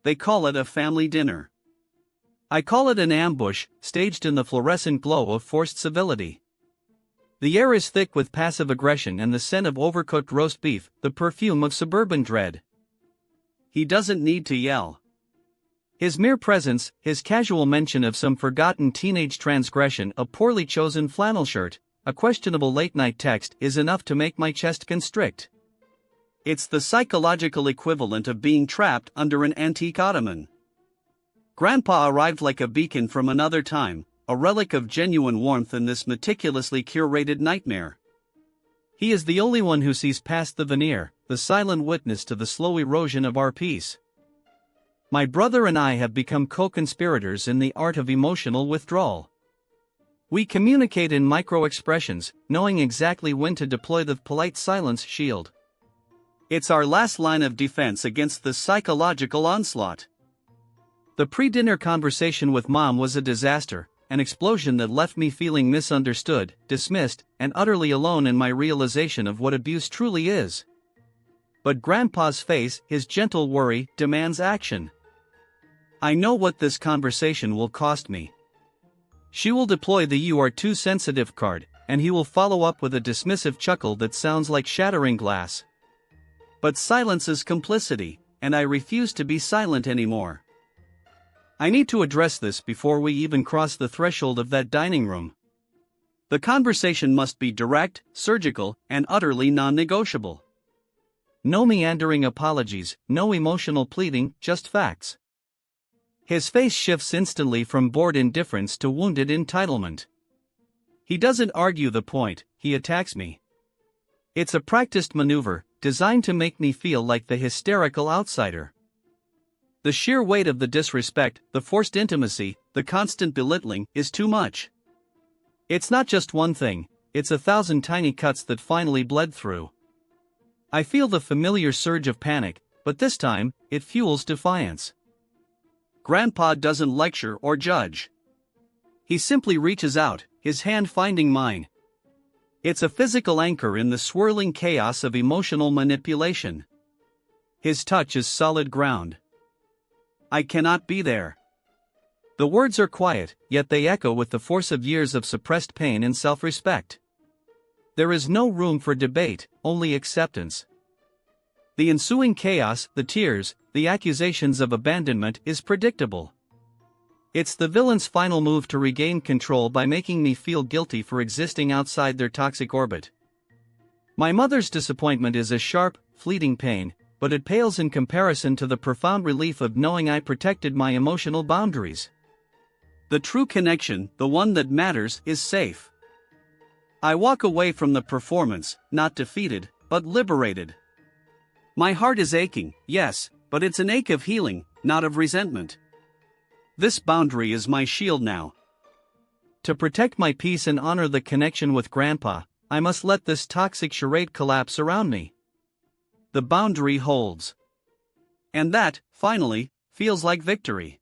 they call it a family dinner. I call it an ambush, staged in the fluorescent glow of forced civility. The air is thick with passive aggression and the scent of overcooked roast beef, the perfume of suburban dread. He doesn't need to yell. His mere presence, his casual mention of some forgotten teenage transgression, a poorly chosen flannel shirt, a questionable late-night text, is enough to make my chest constrict. It's the psychological equivalent of being trapped under an antique ottoman. Grandpa arrived like a beacon from another time, a relic of genuine warmth in this meticulously curated nightmare. He is the only one who sees past the veneer, the silent witness to the slow erosion of our peace. My brother and I have become co-conspirators in the art of emotional withdrawal. We communicate in micro-expressions, knowing exactly when to deploy the polite silence shield. It's our last line of defense against the psychological onslaught. The pre-dinner conversation with Mom was a disaster, an explosion that left me feeling misunderstood, dismissed, and utterly alone in my realization of what abuse truly is. But Grandpa's face, his gentle worry, demands action. I know what this conversation will cost me. She will deploy the "you are too sensitive" card, and he will follow up with a dismissive chuckle that sounds like shattering glass. But silence is complicity, and I refuse to be silent anymore. I need to address this before we even cross the threshold of that dining room. The conversation must be direct, surgical, and utterly non-negotiable. No meandering apologies, no emotional pleading, just facts. His face shifts instantly from bored indifference to wounded entitlement. He doesn't argue the point, he attacks me. It's a practiced maneuver, designed to make me feel like the hysterical outsider. The sheer weight of the disrespect, the forced intimacy, the constant belittling, is too much. It's not just one thing, it's 1,000 tiny cuts that finally bled through. I feel the familiar surge of panic, but this time, it fuels defiance. Grandpa doesn't lecture or judge. He simply reaches out, his hand finding mine. It's a physical anchor in the swirling chaos of emotional manipulation. His touch is solid ground. I cannot be there. The words are quiet, yet they echo with the force of years of suppressed pain and self-respect. There is no room for debate, only acceptance. The ensuing chaos, the tears, the accusations of abandonment, is predictable. It's the villain's final move to regain control by making me feel guilty for existing outside their toxic orbit. My mother's disappointment is a sharp, fleeting pain, but it pales in comparison to the profound relief of knowing I protected my emotional boundaries. The true connection, the one that matters, is safe. I walk away from the performance, not defeated, but liberated. My heart is aching, yes, but it's an ache of healing, not of resentment. This boundary is my shield now. To protect my peace and honor the connection with Grandpa, I must let this toxic charade collapse around me. The boundary holds. And that, finally, feels like victory.